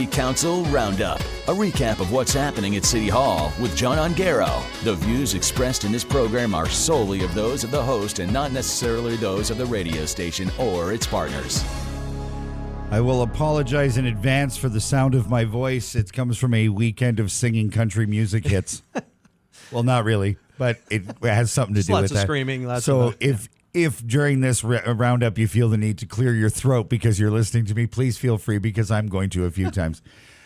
City Council Roundup, a recap of what's happening at City Hall with John Ongaro. The views expressed in this program are solely of those of the host and not necessarily those of the radio station or its partners. I will apologize in advance for the sound of my voice. It comes from a weekend of singing country music hits. Well, not really, but it has something to do with that. Lots of screaming. So if during this roundup you feel the need to clear your throat because you're listening to me, please feel free, because I'm going to a few times.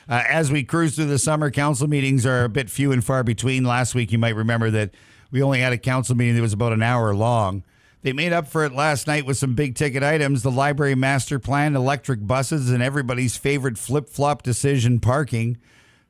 As we cruise through the summer, council meetings are a bit few and far between. Last week, you might remember that we only had a council meeting that was about an hour long. They made up for it last night with some big ticket items: the library master plan, electric buses, and everybody's favorite flip-flop decision, parking.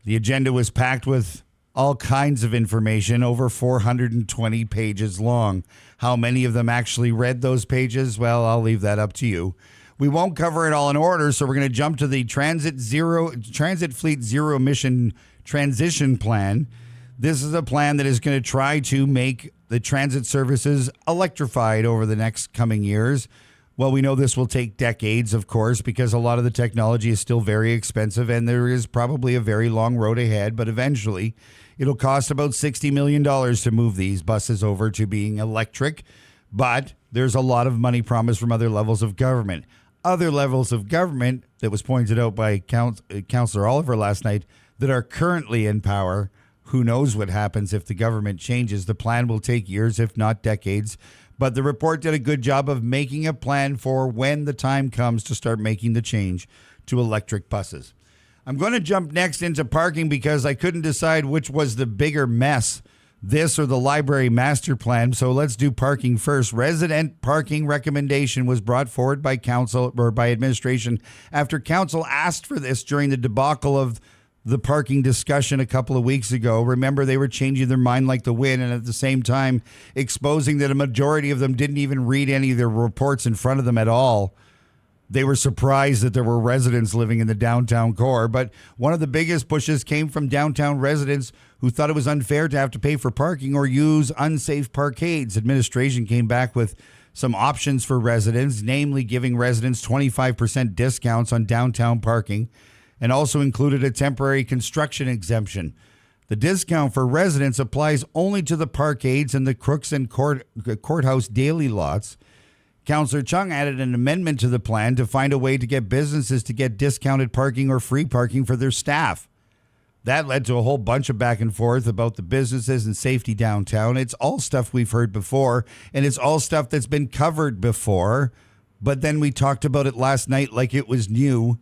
The agenda was packed with all kinds of information, over 420 pages long. How many of them actually read those pages? Well, I'll leave that up to you. We won't cover it all in order, so we're going to jump to the Transit Fleet Zero Emission Transition Plan. This is a plan that is going to try to make the transit services electrified over the next coming years. Well, we know this will take decades, of course, because a lot of the technology is still very expensive, and there is probably a very long road ahead, but eventually it'll cost about $60 million to move these buses over to being electric. But there's a lot of money promised from other levels of government. Other levels of government that was pointed out by Councillor Oliver last night that are currently in power. Who knows what happens if the government changes? The plan will take years, if not decades. But the report did a good job of making a plan for when the time comes to start making the change to electric buses. I'm going to jump next into parking because I couldn't decide which was the bigger mess, this or the library master plan. So let's do parking first. Resident parking recommendation was brought forward by council or by administration after council asked for this during the debacle of the parking discussion a couple of weeks ago. Remember, they were changing their mind like the wind, and at the same time exposing that a majority of them didn't even read any of their reports in front of them at all. They were surprised that there were residents living in the downtown core. But one of the biggest pushes came from downtown residents who thought it was unfair to have to pay for parking or use unsafe parkades. Administration came back with some options for residents, namely giving residents 25% discounts on downtown parking, and also included a temporary construction exemption. The discount for residents applies only to the parkades and the Crooks and Courthouse daily lots. Councillor Chung added an amendment to the plan to find a way to get businesses to get discounted parking or free parking for their staff. That led to a whole bunch of back and forth about the businesses and safety downtown. It's all stuff we've heard before, and it's all stuff that's been covered before. But then we talked about it last night like it was new.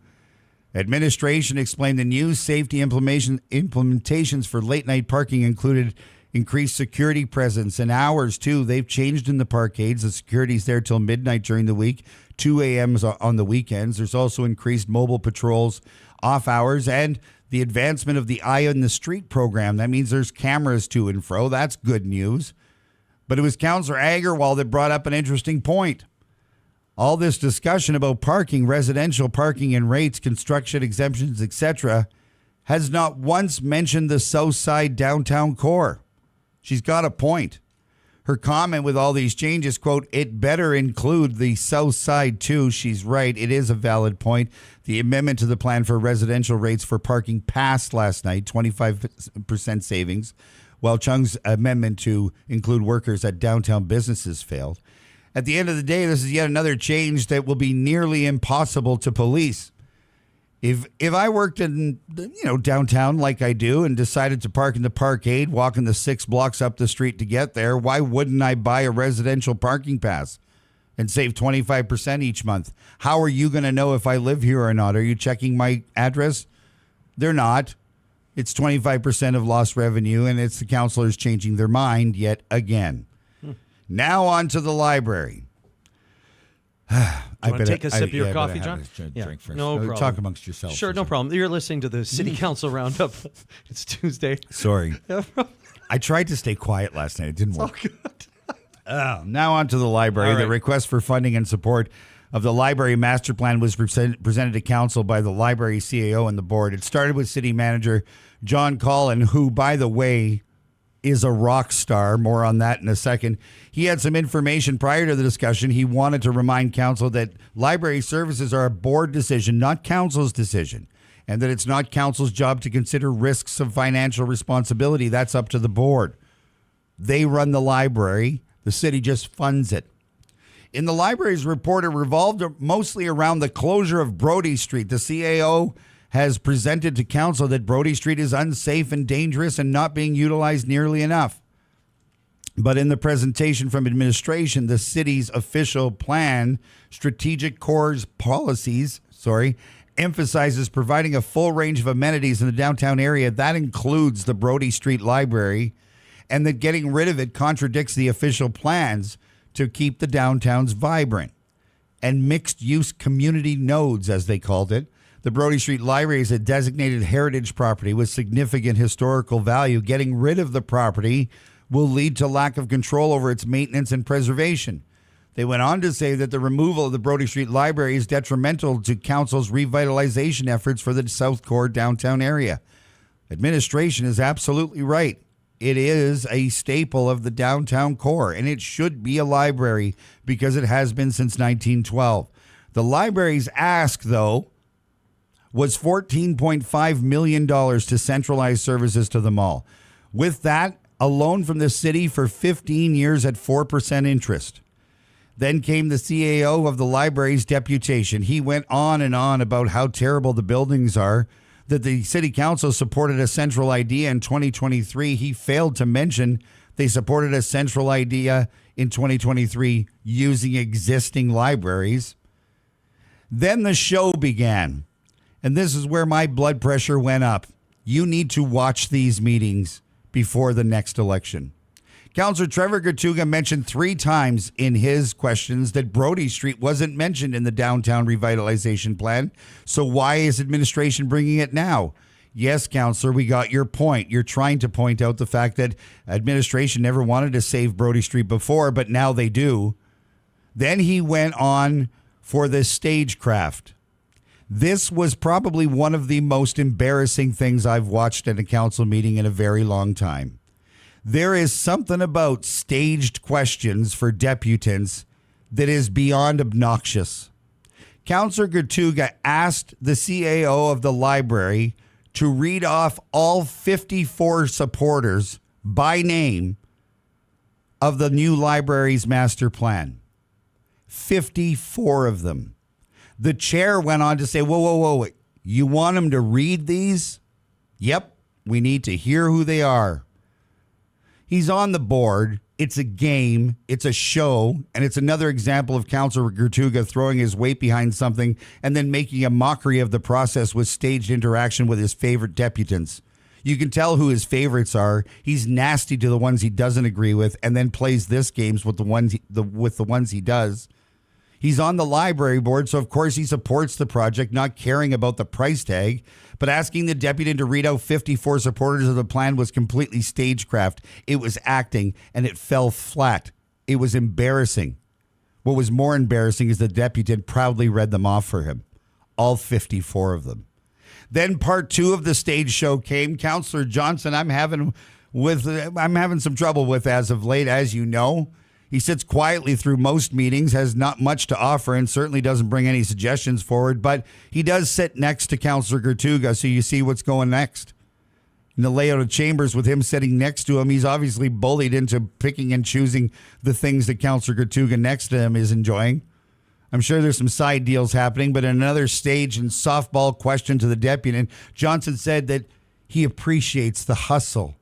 Administration explained the new safety implementations for late-night parking included increased security presence and hours, too. They've changed in the parkades. The security's there till midnight during the week, 2 a.m. on the weekends. There's also increased mobile patrols off hours and the advancement of the Eye on the Street program. That means there's cameras to and fro. That's good news. But it was Councillor Agarwal that brought up an interesting point. All this discussion about parking, residential parking and rates, construction exemptions, etc., has not once mentioned the South Side downtown core. She's got a point. Her comment with all these changes, quote, "It better include the South Side too." She's right. It is a valid point. The amendment to the plan for residential rates for parking passed last night, 25% savings, while Chung's amendment to include workers at downtown businesses failed. At the end of the day, this is yet another change that will be nearly impossible to police. If I worked in downtown like I do and decided to park in the parkade, walking the 6 blocks up the street to get there, why wouldn't I buy a residential parking pass and save 25% each month? How are you going to know if I live here or not? Are you checking my address? They're not. It's 25% of lost revenue, and it's the councillors changing their mind yet again. Now on to the library. I want to take a sip of your coffee, John? Drink first. No problem. Talk amongst yourselves. Sure, no problem. You're listening to the City Council Roundup. It's Tuesday. Sorry. I tried to stay quiet last night. It didn't work. All good. Now on to the library. Right. The request for funding and support of the library master plan was presented to council by the library CAO and the board. It started with city manager John Collin, who, by the way, is a rock star. More on that in a second. He had some information prior to the discussion. He wanted to remind council that library services are a board decision, not council's decision. and that it's not council's job to consider risks of financial responsibility. That's up to the board. They run the library. The city just funds it. In the library's report, it revolved mostly around the closure of Brodie Street. The CAO has presented to council that Brodie Street is unsafe and dangerous and not being utilized nearly enough. But in the presentation from administration, the city's official plan, strategic cores policies, emphasizes providing a full range of amenities in the downtown area. That includes the Brodie Street Library, and that getting rid of it contradicts the official plans to keep the downtowns vibrant. And mixed-use community nodes, as they called it. The Brodie Street Library is a designated heritage property with significant historical value. Getting rid of the property will lead to lack of control over its maintenance and preservation. They went on to say that the removal of the Brodie Street Library is detrimental to council's revitalization efforts for the South Core downtown area. Administration is absolutely right. It is a staple of the downtown core, and it should be a library because it has been since 1912. The library's ask, though, was $14.5 million to centralize services to the mall. With that, a loan from the city for 15 years at 4% interest. Then came the CAO of the library's deputation. He went on and on about how terrible the buildings are, that the city council supported a central idea in 2023. He failed to mention they supported a central idea in 2023 using existing libraries. Then the show began. And this is where my blood pressure went up. You need to watch these meetings before the next election. Councillor Trevor Gertuga mentioned 3 times in his questions that Brodie Street wasn't mentioned in the downtown revitalization plan. So why is administration bringing it now? Yes, Councillor, we got your point. You're trying to point out the fact that administration never wanted to save Brodie Street before, but now they do. Then he went on for the stagecraft. This was probably one of the most embarrassing things I've watched at a council meeting in a very long time. There is something about staged questions for deputants that is beyond obnoxious. Councillor Gertuga asked the CAO of the library to read off all 54 supporters by name of the new library's master plan. 54 of them. The chair went on to say, whoa, you want him to read these? Yep, we need to hear who they are. He's on the board. It's a game. It's a show. And it's another example of Councillor Gertuga throwing his weight behind something and then making a mockery of the process with staged interaction with his favorite deputants. You can tell who his favorites are. He's nasty to the ones he doesn't agree with and then plays this games with the ones he does. He's on the library board, so of course he supports the project, not caring about the price tag. But asking the deputy to read out 54 supporters of the plan was completely stagecraft. It was acting, and it fell flat. It was embarrassing. What was more embarrassing is the deputy proudly read them off for him, all 54 of them. Then part 2 of the stage show came. Councillor Johnson, I'm having some trouble with as of late, as you know. He sits quietly through most meetings, has not much to offer, and certainly doesn't bring any suggestions forward. But he does sit next to Councillor Gertuga, so you see what's going next. In the layout of chambers with him sitting next to him, he's obviously bullied into picking and choosing the things that Councillor Gertuga next to him is enjoying. I'm sure there's some side deals happening, but in another stage and softball question to the deputy, Johnson said that he appreciates the hustle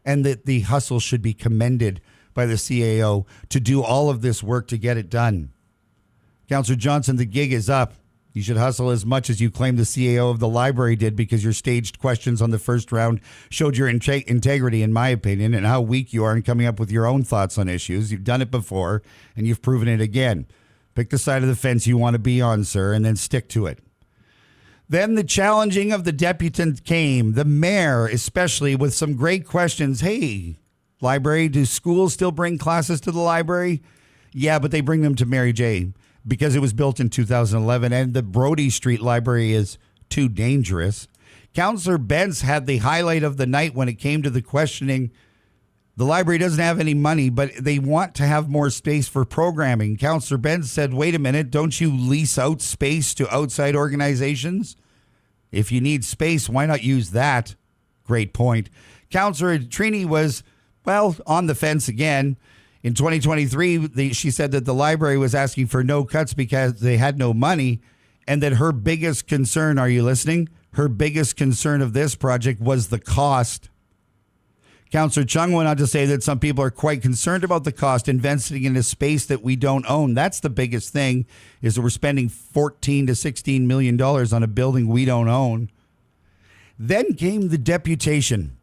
and that the hustle should be commended by the CAO to do all of this work to get it done. Councillor Johnson, the gig is up. You should hustle as much as you claim the CAO of the library did, because your staged questions on the first round showed your integrity, in my opinion, and how weak you are in coming up with your own thoughts on issues. You've done it before, and you've proven it again. Pick the side of the fence you want to be on, sir, and then stick to it. Then the challenging of the deputant came, the mayor especially, with some great questions. Hey, library, do schools still bring classes to the library? Yeah, but they bring them to Mary J. because it was built in 2011, and the Brodie Street Library is too dangerous. Councillor Benz had the highlight of the night when it came to the questioning. The library doesn't have any money, but they want to have more space for programming. Councillor Benz said, wait a minute, don't you lease out space to outside organizations? If you need space, why not use that? Great point. Councillor Trini was, well, on the fence again. In 2023, she said that the library was asking for no cuts because they had no money, and that her biggest concern, are you listening? Her biggest concern of this project was the cost. Councillor Chung went on to say that some people are quite concerned about the cost investing in a space that we don't own. That's the biggest thing, is that we're spending $14 to $16 million on a building we don't own. Then came the deputation.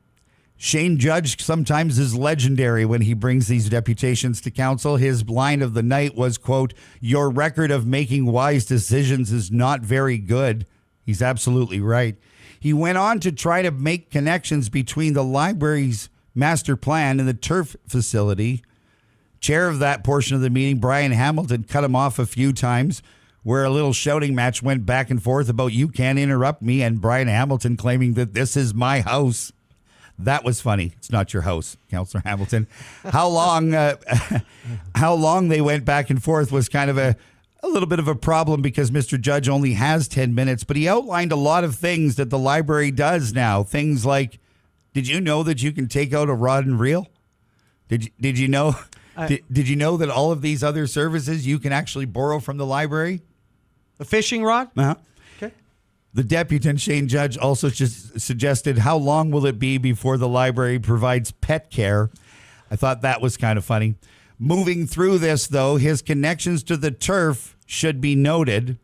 Shane Judge sometimes is legendary when he brings these deputations to council. His line of the night was, quote, "Your record of making wise decisions is not very good." He's absolutely right. He went on to try to make connections between the library's master plan and the turf facility. Chair of that portion of the meeting, Brian Hamilton, cut him off a few times, where a little shouting match went back and forth about "you can't interrupt me," and Brian Hamilton claiming that this is my house. That was funny. It's not your house, Councillor Hamilton. How long they went back and forth was kind of a little bit of a problem, because Mr. Judge only has 10 minutes, but he outlined a lot of things that the library does now. Things like, did you know that you can take out a rod and reel? Did you know? Did you know that all of these other services you can actually borrow from the library? A fishing rod? Uh-huh. Okay. The deputant, Shane Judge, also just suggested, how long will it be before the library provides pet care? I thought that was kind of funny. Moving through this, though, his connections to the turf should be noted.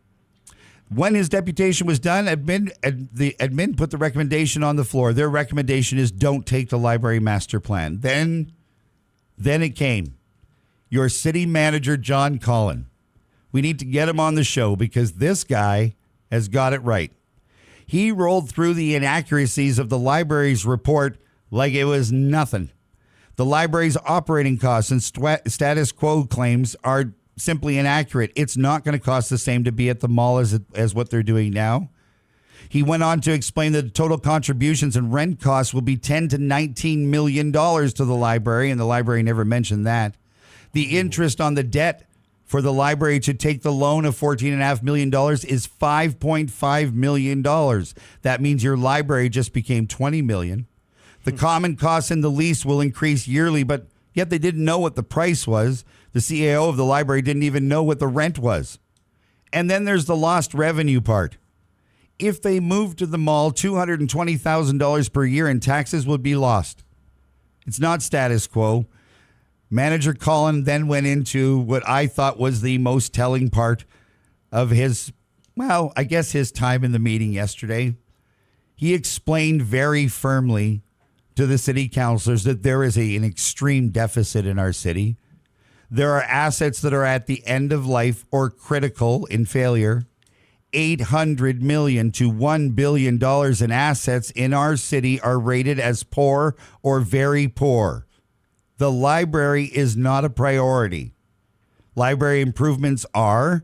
When his deputation was done, the admin put the recommendation on the floor. Their recommendation is don't take the library master plan. Then it came. Your city manager, John Collin. We need to get him on the show, because this guy has got it right. He rolled through the inaccuracies of the library's report like it was nothing. The library's operating costs and status quo claims are simply inaccurate. It's not going to cost the same to be at the mall as what they're doing now. He went on to explain that the total contributions and rent costs will be $10 to $19 million to the library, and the library never mentioned that. The interest on the debt for the library to take the loan of $14.5 million is $5.5 million. That means your library just became $20 million. The common costs in the lease will increase yearly, but yet they didn't know what the price was. The CAO of the library didn't even know what the rent was. And then there's the lost revenue part. If they moved to the mall, $220,000 per year in taxes would be lost. It's not status quo. Manager Collin then went into what I thought was the most telling part of his time in the meeting yesterday. He explained very firmly to the city councilors that there is an extreme deficit in our city. There are assets that are at the end of life or critical in failure. $800 million to $1 billion in assets in our city are rated as poor or very poor. The library is not a priority. Library improvements are,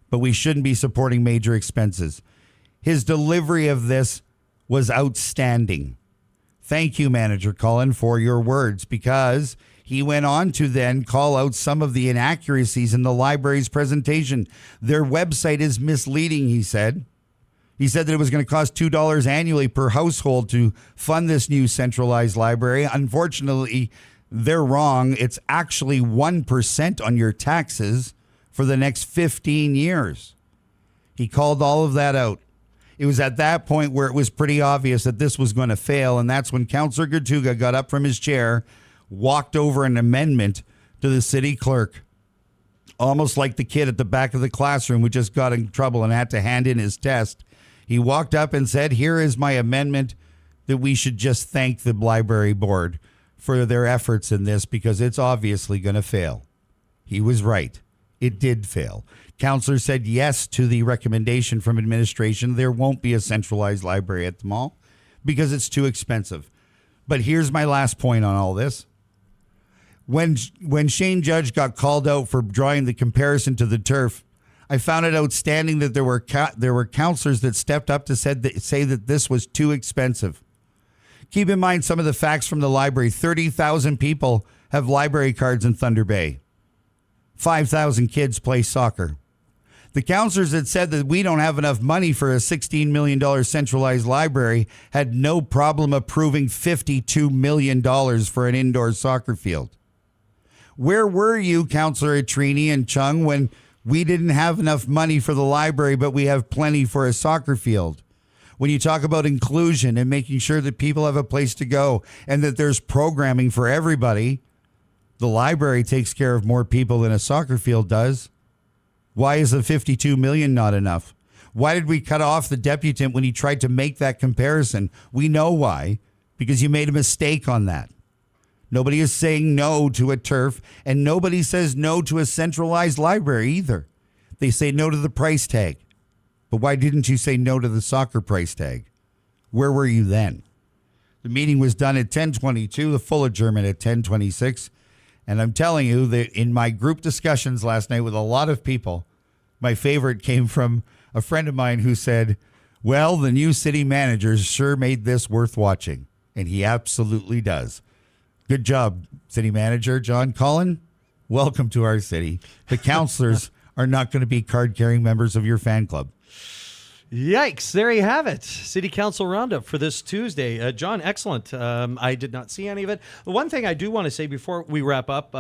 but we shouldn't be supporting major expenses. His delivery of this was outstanding. Thank you, Manager Collin, for your words, because he went on to then call out some of the inaccuracies in the library's presentation. Their website is misleading, he said. He said that it was going to cost $2 annually per household to fund this new centralized library. Unfortunately, they're wrong. It's actually 1% on your taxes for the next 15 years. He called all of that out. It was at that point where it was pretty obvious that this was going to fail, and that's when Councillor Gertuga got up from his chair, walked over an amendment to the city clerk, almost like the kid at the back of the classroom who just got in trouble and had to hand in his test. He walked up and said, "Here is my amendment that we should just thank the library board for their efforts in this, because it's obviously going to fail." He was right. It did fail. Councillor said yes to the recommendation from administration. There won't be a centralized library at the mall because it's too expensive. But here's my last point on all this. When Shane Judge got called out for drawing the comparison to the turf, I found it outstanding that there were councillors that stepped up to say that this was too expensive. Keep in mind some of the facts from the library. 30,000 people have library cards in Thunder Bay. 5,000 kids play soccer. The counselors that said that we don't have enough money for a $16 million centralized library had no problem approving $52 million for an indoor soccer field. Where were you, Councillor Atrini and Chung, when we didn't have enough money for the library, but we have plenty for a soccer field? When you talk about inclusion and making sure that people have a place to go and that there's programming for everybody, the library takes care of more people than a soccer field does. Why is the $52 million not enough? Why did we cut off the deputant when he tried to make that comparison? We know why, because you made a mistake on that. Nobody is saying no to a turf, and nobody says no to a centralized library either. They say no to the price tag. But why didn't you say no to the soccer price tag? Where were you then? The meeting was done at 10:22, the full adjournment at 10:26. And I'm telling you that in my group discussions last night with a lot of people, my favorite came from a friend of mine who said, well, the new city manager sure made this worth watching. And he absolutely does. Good job, city manager John Cullen. Welcome to our city. The councillors are not going to be card-carrying members of your fan club. Yikes. There you have it. City Council Roundup for this Tuesday. John, excellent. I did not see any of it. The one thing I do want to say before we wrap up,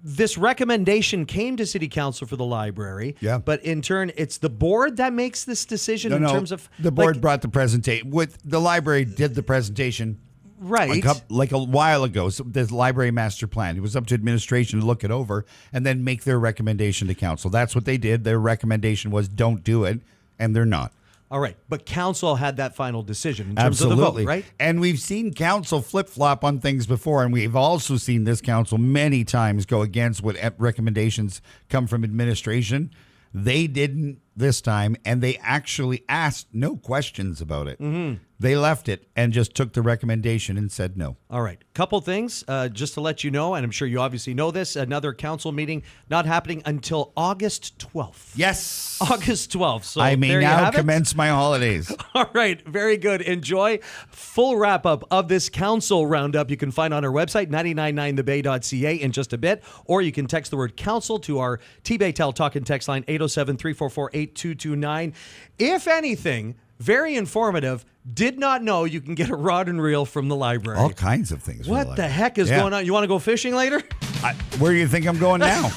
this recommendation came to City Council for the library. Yeah. But in turn, it's the board that makes this decision terms of... The board brought the presentation. The library did the presentation. Right. Like a while ago, so the library master plan. It was up to administration to look it over and then make their recommendation to council. That's what they did. Their recommendation was don't do it, and they're not. All right. But council had that final decision in terms of the vote, right? And we've seen council flip-flop on things before, and we've also seen this council many times go against what recommendations come from administration. They didn't this time, and they actually asked no questions about it. Mm-hmm. They left it and just took the recommendation and said no. All right. Couple things just to let you know, and I'm sure you obviously know this, another council meeting not happening until August 12th. Yes. August 12th. So I may there you now have it. commence my holidays. All right. Very good. Enjoy. Full wrap up of this council roundup you can find on our website, 999thebay.ca in just a bit, or you can text the word council to our T-Baytel talk and text line 807-344-8229. If anything, very informative. Did not know you can get a rod and reel from the library. All kinds of things. What the heck is going on? You want to go fishing later? Where do you think I'm going now?